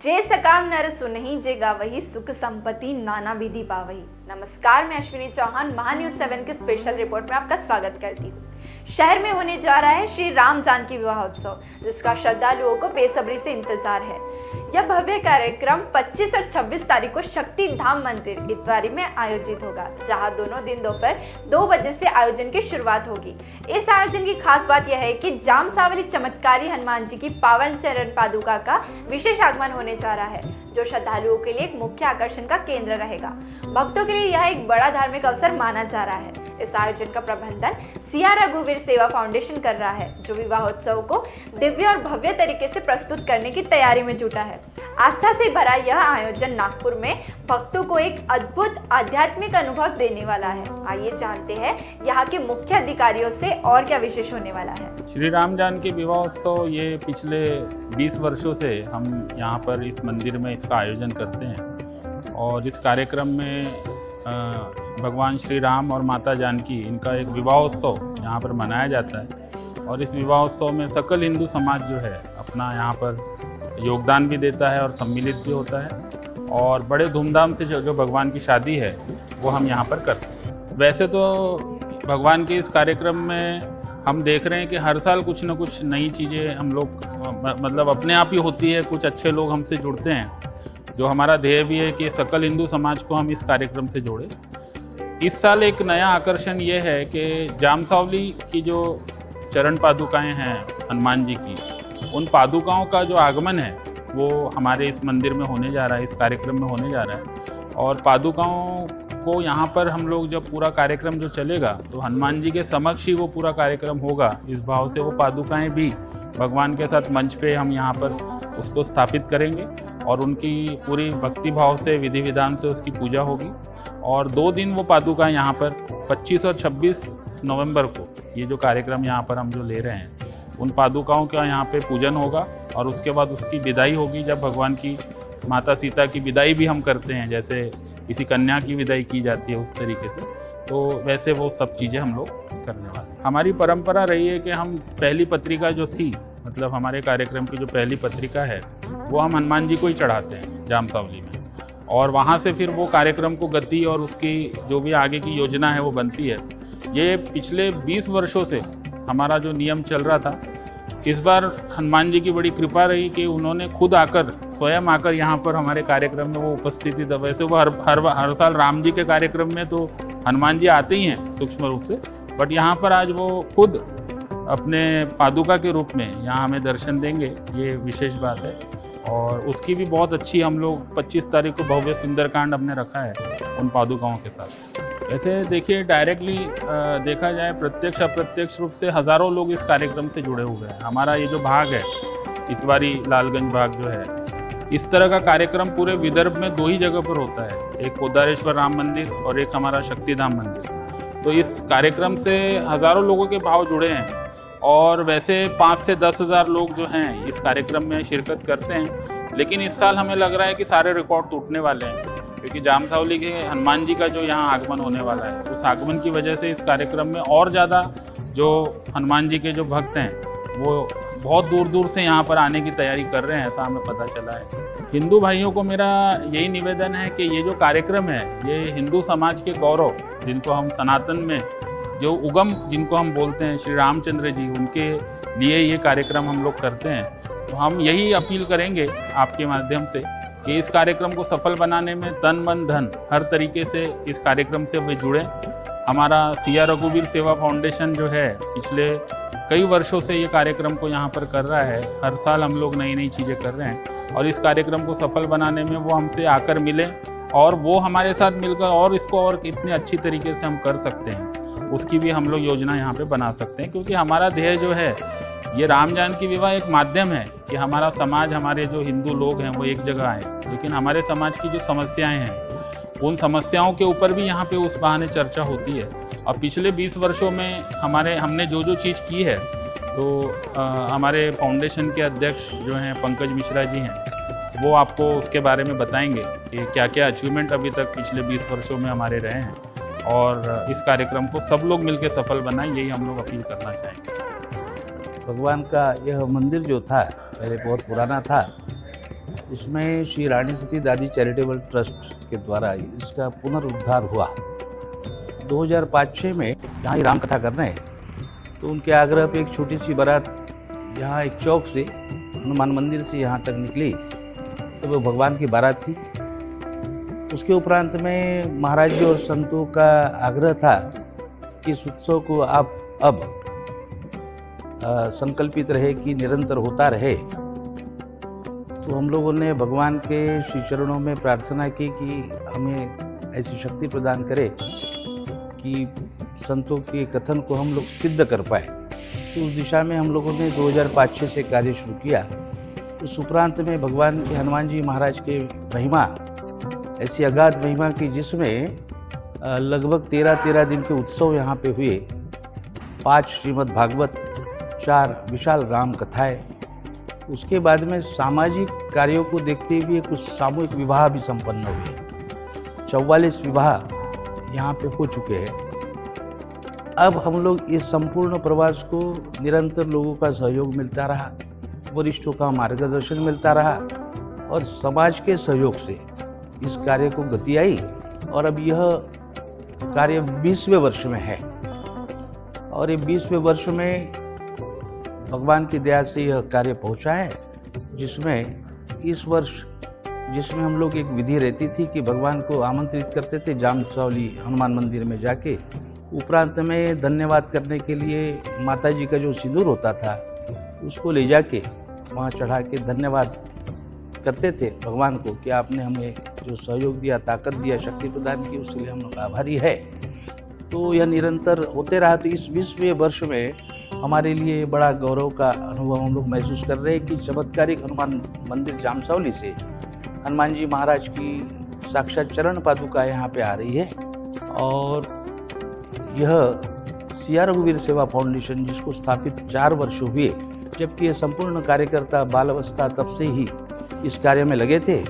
जे सकाम नर सुनहि जे गावही सुख संपत्ति नाना विधि पावही। नमस्कार, मैं अश्विनी चौहान महान्यूज 7 के स्पेशल रिपोर्ट में आपका स्वागत करती हूँ। शहर में होने जा रहा है श्री राम जानकी विवाह उत्सव, जिसका श्रद्धालुओं को बेसब्री से इंतजार है। यह भव्य कार्यक्रम 25 और 26 तारीख को शक्ति धाम मंदिर इतवारी में आयोजित होगा, जहां दोनों दिन दोपहर 2 बजे से आयोजन की शुरुआत होगी। इस आयोजन की खास बात यह है कि जामसावली चमत्कारी हनुमान जी की पावन चरण पादुका का विशेष आगमन होने जा रहा है, जो श्रद्धालुओं के लिए एक मुख्य आकर्षण का केंद्र रहेगा। भक्तों के लिए यह एक बड़ा धार्मिक अवसर माना जा रहा है। इस आयोजन का प्रबंधन सिया रघुवीर सेवा फाउंडेशन कर रहा है, जो विवाहोत्सव को दिव्य और भव्य तरीके से प्रस्तुत करने की तैयारी में जुटा है। आस्था से भरा यह आयोजन नागपुर में भक्तों को एक अद्भुत आध्यात्मिक अनुभव देने वाला है। आइए जानते हैं यहाँ के मुख्य अधिकारियों से और क्या विशेष होने वाला है। श्री राम जानकी विवाहोत्सव ये पिछले 20 वर्षों से हम यहाँ पर इस मंदिर में इसका आयोजन करते हैं और इस कार्यक्रम में भगवान श्री राम और माता जानकी इनका एक विवाहोत्सव यहाँ पर मनाया जाता है। और इस विवाहोत्सव में सकल हिंदू समाज जो है अपना यहाँ पर योगदान भी देता है और सम्मिलित भी होता है और बड़े धूमधाम से जो भगवान की शादी है वो हम यहाँ पर करते हैं। वैसे तो भगवान के इस कार्यक्रम में हम देख रहे हैं कि हर साल कुछ न कुछ नई चीज़ें हम लोग मतलब अपने आप ही होती है, कुछ अच्छे लोग हमसे जुड़ते हैं, जो हमारा ध्येय भी है कि सकल हिंदू समाज को हम इस कार्यक्रम से जोड़ें। इस साल एक नया आकर्षण ये है कि जामसावली की जो चरण पादुकाएं हैं हनुमान जी की, उन पादुकाओं का जो आगमन है वो हमारे इस मंदिर में होने जा रहा है, इस कार्यक्रम में होने जा रहा है। और पादुकाओं को यहाँ पर हम लोग जब पूरा कार्यक्रम जो चलेगा तो हनुमान जी के समक्ष ही वो पूरा कार्यक्रम होगा। इस भाव से वो पादुकाएं भी भगवान के साथ मंच पे हम यहाँ पर उसको स्थापित करेंगे और उनकी पूरी भक्ति भाव से विधि विधान से उसकी पूजा होगी। और 2 दिन वो पादुका यहाँ पर 25 और 26 नवंबर को ये जो कार्यक्रम यहाँ पर हम जो ले रहे हैं उन पादुकाओं का यहाँ पे पूजन होगा और उसके बाद उसकी विदाई होगी। जब भगवान की माता सीता की विदाई भी हम करते हैं, जैसे किसी कन्या की विदाई की जाती है उस तरीके से, तो वैसे वो सब चीज़ें हम लोग करने वाले हैं। हमारी परंपरा रही है कि हम पहली पत्रिका जो थी, मतलब हमारे कार्यक्रम की जो पहली पत्रिका है वो हम हनुमान जी को ही चढ़ाते हैं जामसावली में, और वहाँ से फिर वो कार्यक्रम को गति और उसकी जो भी आगे की योजना है वो बनती है। ये पिछले 20 वर्षों से हमारा जो नियम चल रहा था, इस बार हनुमान जी की बड़ी कृपा रही कि उन्होंने खुद आकर स्वयं आकर यहाँ पर हमारे कार्यक्रम में वो उपस्थिति था। वैसे वो हर साल राम जी के कार्यक्रम में तो हनुमान जी आते ही हैं सूक्ष्म रूप से, बट यहाँ पर आज वो खुद अपने पादुका के रूप में यहाँ हमें दर्शन देंगे, ये विशेष बात है। और उसकी भी बहुत अच्छी हम लोग 25 तारीख को भव्य सुंदरकांड हमने रखा है उन पादुकाओं के साथ। वैसे देखिए, डायरेक्टली देखा जाए प्रत्यक्ष अप्रत्यक्ष रूप से हज़ारों लोग इस कार्यक्रम से जुड़े हुए हैं। हमारा ये जो भाग है इतवारी लालगंज भाग जो है, इस तरह का कार्यक्रम पूरे विदर्भ में 2 ही जगह पर होता है, एक कोदारेश्वर राम मंदिर और एक हमारा शक्तिधाम मंदिर। तो इस कार्यक्रम से हज़ारों लोगों के भाव जुड़े हैं और वैसे 5 से 10 हज़ार लोग जो हैं इस कार्यक्रम में शिरकत करते हैं। लेकिन इस साल हमें लग रहा है कि सारे रिकॉर्ड टूटने वाले हैं, क्योंकि जामसावली के हनुमान जी का जो यहाँ आगमन होने वाला है, उस आगमन की वजह से इस कार्यक्रम में और ज़्यादा जो हनुमान जी के जो भक्त हैं वो बहुत दूर दूर से यहाँ पर आने की तैयारी कर रहे हैं, ऐसा हमें पता चला है। हिंदू भाइयों को मेरा यही निवेदन है कि ये जो कार्यक्रम है ये हिंदू समाज के गौरव, जिनको हम सनातन में जो उगम जिनको हम बोलते हैं श्री रामचंद्र जी, उनके लिए ये कार्यक्रम हम लोग करते हैं। तो हम यही अपील करेंगे आपके माध्यम से कि इस कार्यक्रम को सफल बनाने में तन मन धन हर तरीके से इस कार्यक्रम से वे जुड़ें। हमारा सिया रघुवीर सेवा फाउंडेशन जो है पिछले कई वर्षों से ये कार्यक्रम को यहाँ पर कर रहा है। हर साल हम लोग नई नई चीज़ें कर रहे हैं और इस कार्यक्रम को सफल बनाने में वो हमसे आकर मिलें और वो हमारे साथ मिलकर और इसको और कितने अच्छी तरीके से हम कर सकते हैं उसकी भी हम लोग योजना यहाँ पे बना सकते हैं। क्योंकि हमारा ध्येय जो है ये राम जानकी विवाह एक माध्यम है कि हमारा समाज, हमारे जो हिंदू लोग हैं वो एक जगह आए, लेकिन हमारे समाज की जो समस्याएं हैं उन समस्याओं के ऊपर भी यहाँ पे उस बहाने चर्चा होती है। और पिछले 20 वर्षों में हमने जो चीज़ की है, तो हमारे फाउंडेशन के अध्यक्ष जो हैं पंकज मिश्रा जी हैं, वो आपको उसके बारे में बताएंगे कि क्या क्या अचीवमेंट अभी तक पिछले 20 वर्षों में हमारे रहे हैं और इस कार्यक्रम को सब लोग मिलकर सफल बनाएं, यही हम लोग अपील करना चाहेंगे। भगवान का यह मंदिर जो था पहले बहुत पुराना था उसमें श्री रानी सती दादी चैरिटेबल ट्रस्ट के द्वारा इसका पुनरुद्धार हुआ। 2005-06 में यहाँ ही राम कथा कर रहे हैं, तो उनके आग्रह पे एक छोटी सी बारात यहाँ एक चौक से हनुमान मंदिर से यहाँ तक निकली, तो वो भगवान की बारात थी। उसके उपरांत में महाराज जी और संतों का आग्रह था कि इस उत्सव को आप अब संकल्पित रहे कि निरंतर होता रहे। तो हम लोगों ने भगवान के श्री चरणों में प्रार्थना की कि हमें ऐसी शक्ति प्रदान करे कि संतों के कथन को हम लोग सिद्ध कर पाए। तो उस दिशा में हम लोगों ने 2005-06 से कार्य शुरू किया। उस उपरांत में भगवान के हनुमान जी महाराज के महिमा, ऐसी अगाध महिमा की जिसमें लगभग 13 दिन के उत्सव यहाँ पे हुए। 5 श्रीमद् भागवत, 4 विशाल राम कथाएँ। उसके बाद में सामाजिक कार्यों को देखते हुए कुछ सामूहिक विवाह भी संपन्न हुए। 44 विवाह यहाँ पे हो चुके हैं। अब हम लोग इस संपूर्ण प्रवास को निरंतर लोगों का सहयोग मिलता रहा, वरिष्ठों का मार्गदर्शन मिलता रहा और समाज के सहयोग से इस कार्य को गति आई और अब यह कार्य 20वें वर्ष में है। और ये 20वें वर्ष में भगवान की दया से यह कार्य पहुंचा है, जिसमें इस वर्ष हम लोग एक विधि रहती थी कि भगवान को आमंत्रित करते थे जामसौली हनुमान मंदिर में जाके। उपरांत में धन्यवाद करने के लिए माता जी का जो सिंदूर होता था उसको ले जाके वहाँ चढ़ा के धन्यवाद करते थे भगवान को कि आपने हमें जो सहयोग दिया, ताकत दिया, शक्ति प्रदान की, उसके लिए हम लोग आभारी है। तो यह निरंतर होते रहा। तो इस 20वें वर्ष में हमारे लिए बड़ा गौरव का अनुभव हम लोग महसूस कर रहे हैं कि चमत्कारिक हनुमान मंदिर जामसौली से हनुमान जी महाराज की साक्षात चरण पादुका यहाँ पे आ रही है। और यह सिया रघुवीर सेवा फाउंडेशन, जिसको स्थापित 4 वर्ष हुए, जबकि ये संपूर्ण कार्यकर्ता बाल अवस्था तब से ही इस कार्य में लगे थे।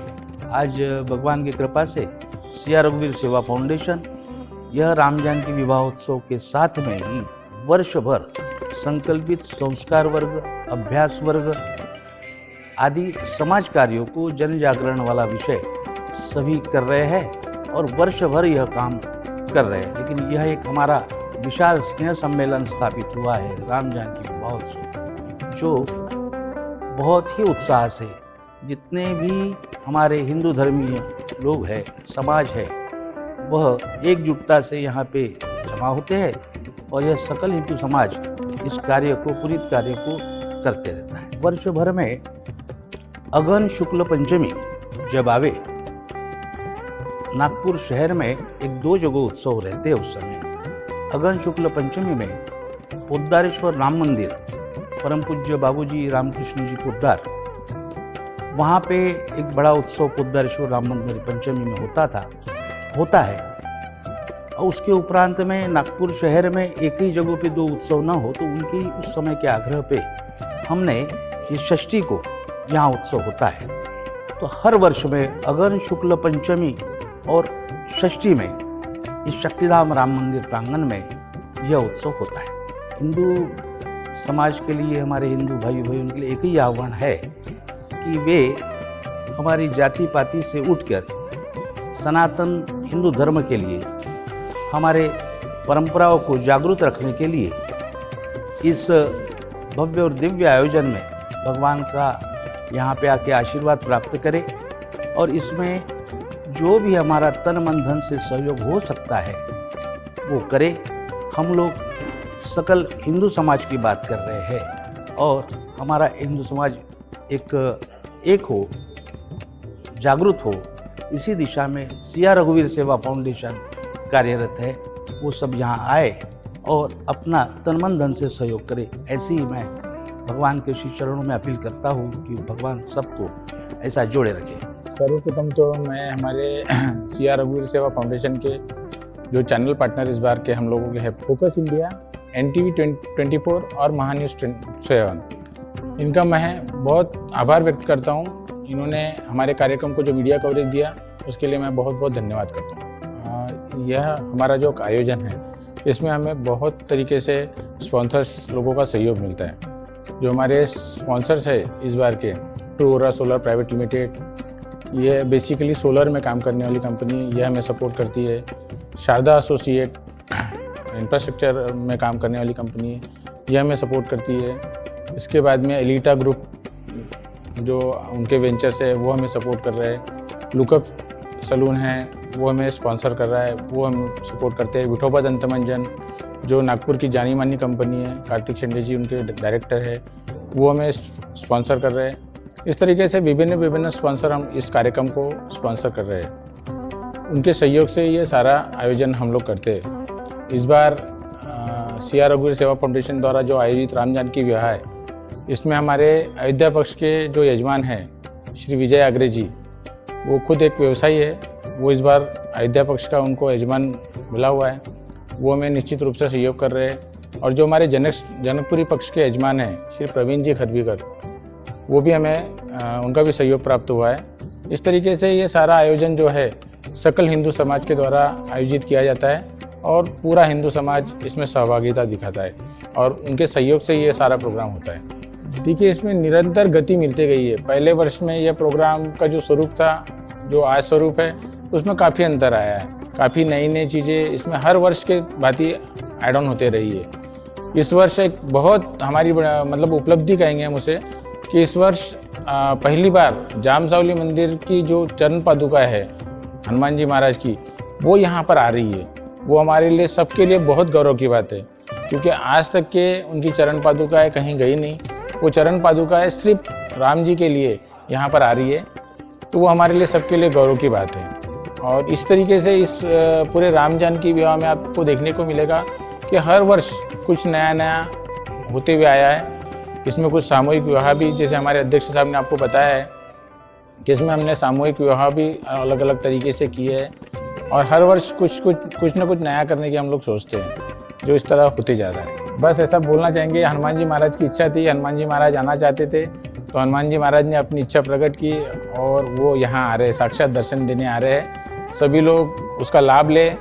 आज भगवान की कृपा से सिया रघुवीर सेवा फाउंडेशन यह राम जानकी विवाहोत्सव के साथ में ही वर्ष भर संकल्पित संस्कार वर्ग, अभ्यास वर्ग आदि समाज कार्यों को जन जागरण वाला विषय सभी कर रहे हैं और वर्ष भर यह काम कर रहे हैं। लेकिन यह एक हमारा विशाल स्नेह सम्मेलन स्थापित हुआ है राम जानकी विवाहोत्सव, जो बहुत ही उत्साह से जितने भी हमारे हिंदू धर्मीय लोग हैं, समाज है, वह एकजुटता से यहाँ पे जमा होते हैं और यह सकल हिंदू समाज इस कार्य को, पुनीत कार्य को करते रहता है। वर्ष भर में अगहन शुक्ल पंचमी जब आवे, नागपुर शहर में 1-2 जगह उत्सव रहते हैं। उस समय अगहन शुक्ल पंचमी में पोद्दारेश्वर राम मंदिर, परम पूज्य बाबूजी रामकृष्ण जी पोद्दार, वहाँ पे एक बड़ा उत्सव पोद्दारेश्वर राम मंदिर पंचमी में होता है। और उसके उपरांत में नागपुर शहर में एक ही जगह पे 2 उत्सव न हो, तो उनके उस समय के आग्रह पे हमने ये षष्ठी को यहाँ उत्सव होता है। तो हर वर्ष में अगहन शुक्ल पंचमी और षष्ठी में इस शक्तिधाम राम मंदिर प्रांगण में यह उत्सव होता है। हिंदू समाज के लिए, हमारे हिंदू भाई बहन के लिए एक ही आह्वान है कि वे हमारी जाति पाति से उठकर सनातन हिंदू धर्म के लिए, हमारे परंपराओं को जागरूक रखने के लिए इस भव्य और दिव्य आयोजन में भगवान का यहाँ पे आके आशीर्वाद प्राप्त करें और इसमें जो भी हमारा तन मन धन से सहयोग हो सकता है वो करे। हम लोग सकल हिंदू समाज की बात कर रहे हैं और हमारा हिंदू समाज एक हो, जागरूक हो, इसी दिशा में सिया रघुवीर सेवा फाउंडेशन कार्यरत है। वो सब यहाँ आए और अपना तन मन धन से सहयोग करे। ऐसे ही मैं भगवान के श्री चरणों में अपील करता हूँ कि भगवान सबको ऐसा जोड़े रखे। सर्वप्रथम तो मैं हमारे सिया रघुवीर सेवा फाउंडेशन के जो चैनल पार्टनर इस बार के हम लोगों के हैं, फोकस इंडिया, NTV 24 और महान्यूज़ 7, इनका मैं बहुत आभार व्यक्त करता हूँ। इन्होंने हमारे कार्यक्रम को जो मीडिया कवरेज दिया उसके लिए मैं बहुत बहुत धन्यवाद करता हूँ। यह हमारा जो आयोजन है इसमें हमें बहुत तरीके से स्पॉन्सर्स लोगों का सहयोग मिलता है। जो हमारे स्पॉन्सर्स है इस बार के, ट्रूरा सोलर प्राइवेट लिमिटेड, ये बेसिकली सोलर में काम करने वाली कंपनी है, ये हमें सपोर्ट करती है। शारदा एसोसिएट इंफ्रास्ट्रक्चर में काम करने वाली कंपनी है, ये हमें सपोर्ट करती है। इसके बाद में एलिटा ग्रुप जो उनके वेंचर्स है वो हमें सपोर्ट कर रहे हैं। लुकअप सलून है वो हमें स्पॉन्सर कर रहा है, वो हम सपोर्ट करते हैं। विठोबा दंत मंजन जो नागपुर की जानी मानी कंपनी है, कार्तिक शिंदे जी उनके डायरेक्टर है, वो हमें स्पॉन्सर कर रहे हैं। इस तरीके से विभिन्न स्पॉन्सर हम इस कार्यक्रम को स्पॉन्सर कर रहे हैं। उनके सहयोग से ये सारा आयोजन हम लोग करते हैं। इस बार CR रघुवीर सेवा फाउंडेशन द्वारा जो आयोजित राम जानकी विवाह है, इसमें हमारे अयोध्या पक्ष के जो यजमान हैं श्री विजय आग्रे जी, वो खुद एक व्यवसायी है, वो इस बार अयोध्या पक्ष का उनको यजमान मिला हुआ है, वो हमें निश्चित रूप से सहयोग कर रहे हैं। और जो हमारे जनकपुरी पक्ष के यजमान हैं श्री प्रवीण जी खरबीकर, वो भी हमें उनका भी सहयोग प्राप्त हुआ है। इस तरीके से ये सारा आयोजन जो है सकल हिंदू समाज के द्वारा आयोजित किया जाता है और पूरा हिंदू समाज इसमें सहभागिता दिखाता है और उनके सहयोग से ये सारा प्रोग्राम होता है। देखिए, इसमें निरंतर गति मिलती गई है। पहले वर्ष में यह प्रोग्राम का जो स्वरूप था, जो आज स्वरूप है, उसमें काफ़ी अंतर आया है। काफ़ी नई चीज़ें इसमें हर वर्ष के भांति ऐड ऑन होते रही है। इस वर्ष एक बहुत हमारी मतलब उपलब्धि कहेंगे हम उसे कि इस वर्ष पहली बार जामसावली मंदिर की जो चरण पादुका है हनुमान जी महाराज की, वो यहाँ पर आ रही है। वो हमारे लिए सबके लिए बहुत गौरव की बात है, क्योंकि आज तक के उनकी चरण पादुकाएँ कहीं गई नहीं। वो चरण पादुकाएँ सिर्फ राम जी के लिए यहाँ पर आ रही है, तो वो हमारे लिए सबके लिए गौरव की बात है। और इस तरीके से इस पूरे राम जानकी विवाह में आपको देखने को मिलेगा कि हर वर्ष कुछ नया होते हुए आया है। इसमें कुछ सामूहिक विवाह भी, जैसे हमारे अध्यक्ष साहब ने आपको बताया है कि इसमें हमने सामूहिक विवाह भी अलग अलग तरीके से किए हैं। और हर वर्ष कुछ न कुछ नया करने की हम लोग सोचते हैं, जो इस तरह होते जा रहा है। बस ऐसा बोलना चाहेंगे, हनुमान जी महाराज की इच्छा थी, हनुमान जी महाराज आना चाहते थे, तो हनुमान जी महाराज ने अपनी इच्छा प्रकट की और वो यहाँ आ रहे, साक्षात दर्शन देने आ रहे हैं। सभी लोग उसका लाभ ले,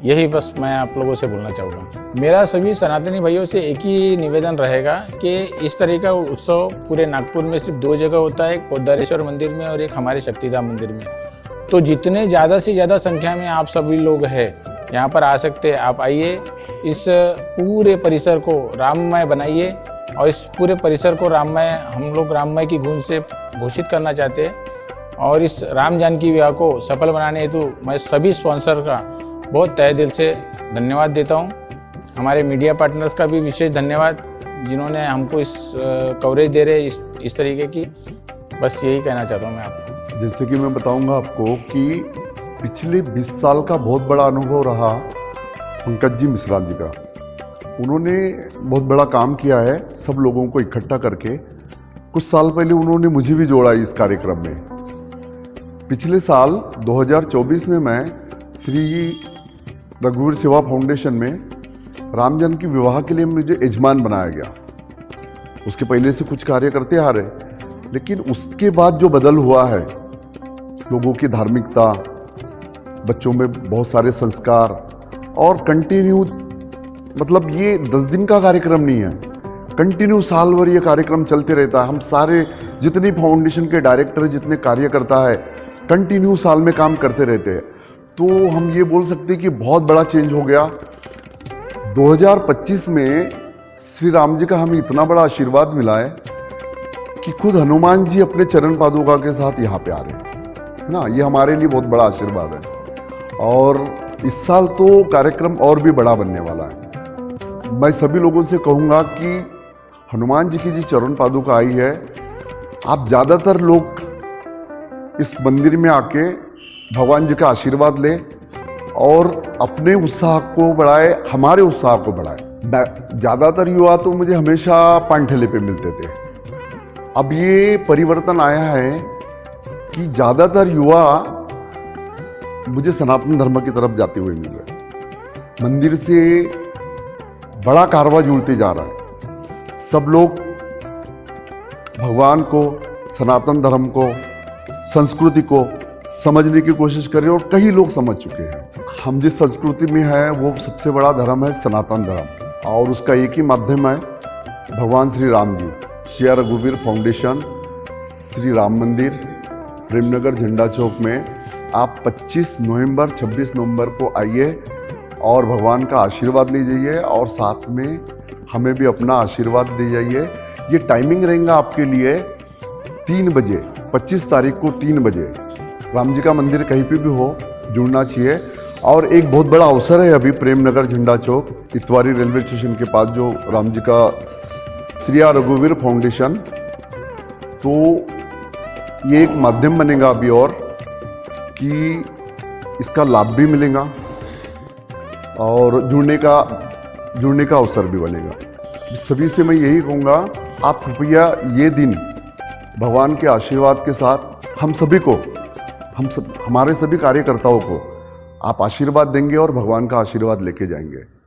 यही बस मैं आप लोगों से बोलना चाहूँगा। मेरा सभी सनातनी भाइयों से एक ही निवेदन रहेगा कि इस तरह का उत्सव पूरे नागपुर में सिर्फ 2 जगह होता है, एक पोद्दारेश्वर मंदिर में और एक हमारे शक्तिधाम मंदिर में। तो जितने ज़्यादा से ज़्यादा संख्या में आप सभी लोग हैं यहाँ पर आ सकते हैं, आप आइए, इस पूरे परिसर को राममय बनाइए। और इस पूरे परिसर को राममय, हम लोग राममय की गूंज से घोषित करना चाहते हैं। और इस राम जानकी विवाह को सफल बनाने हेतु मैं सभी स्पॉन्सर का बहुत तहे दिल से धन्यवाद देता हूं। हमारे मीडिया पार्टनर्स का भी विशेष धन्यवाद, जिन्होंने हमको इस कवरेज दे रहे इस तरीके की। बस यही कहना चाहता हूं मैं आपको। जैसे कि मैं बताऊंगा आपको कि पिछले 20 साल का बहुत बड़ा अनुभव रहा पंकज जी मिश्रा जी का। उन्होंने बहुत बड़ा काम किया है सब लोगों को इकट्ठा करके। कुछ साल पहले उन्होंने मुझे भी जोड़ा इस कार्यक्रम में। पिछले साल 2024 में मैं श्री रघुवीर सेवा फाउंडेशन में राम जानकी विवाह के लिए मुझे यजमान बनाया गया। उसके पहले से कुछ कार्य करते आ रहे, लेकिन उसके बाद जो बदल हुआ है, लोगों की धार्मिकता, बच्चों में बहुत सारे संस्कार और कंटिन्यू, मतलब ये 10 दिन का कार्यक्रम नहीं है, कंटिन्यू साल भर ये कार्यक्रम चलते रहता है। हम सारे जितनी फाउंडेशन के डायरेक्टर, जितने कार्यकर्ता है, कंटिन्यू साल में काम करते रहते हैं। तो हम ये बोल सकते हैं कि बहुत बड़ा चेंज हो गया। 2025 में श्री राम जी का हमें इतना बड़ा आशीर्वाद मिला है कि खुद हनुमान जी अपने चरण पादुका के साथ यहाँ पे आ रहे हैं, है ना। ये हमारे लिए बहुत बड़ा आशीर्वाद है। और इस साल तो कार्यक्रम और भी बड़ा बनने वाला है। मैं सभी लोगों से कहूँगा कि हनुमान जी की जी चरण पादुका आई है, आप ज़्यादातर लोग इस मंदिर में आके भगवान जी का आशीर्वाद लें और अपने उत्साह को बढ़ाए, हमारे उत्साह को बढ़ाए। ज़्यादातर युवा तो मुझे हमेशा पानठेले पे मिलते थे। अब ये परिवर्तन आया है कि ज़्यादातर युवा मुझे सनातन धर्म की तरफ जाते हुए मिल रहे। मंदिर से बड़ा कारवा जुड़ते जा रहा है। सब लोग भगवान को, सनातन धर्म को, संस्कृति को समझने की कोशिश कर रहे हैं और कई लोग समझ चुके हैं। हम जिस संस्कृति में हैं वो सबसे बड़ा धर्म है सनातन धर्म, और उसका एक ही माध्यम है भगवान श्री राम जी। CR रघुवीर फाउंडेशन श्री राम मंदिर प्रेमनगर झंडा चौक में आप 25 नवंबर 26 नवंबर को आइए और भगवान का आशीर्वाद ले जाइए और साथ में हमें भी अपना आशीर्वाद दे जाइए। ये टाइमिंग रहेगा आपके लिए 3 बजे, 25 तारीख को 3 बजे। राम जी का मंदिर कहीं पे भी हो, जुड़ना चाहिए। और एक बहुत बड़ा अवसर है अभी प्रेमनगर झंडा चौक इतवारी रेलवे स्टेशन के पास जो राम जी का श्री रघुवीर फाउंडेशन, तो ये एक माध्यम बनेगा अभी और कि इसका लाभ भी मिलेगा और जुड़ने का अवसर भी बनेगा। सभी से मैं यही कहूँगा, आप कृपया ये दिन भगवान के आशीर्वाद के साथ हम सभी को, हमारे सभी कार्यकर्ताओं को आप आशीर्वाद देंगे और भगवान का आशीर्वाद लेके जाएंगे।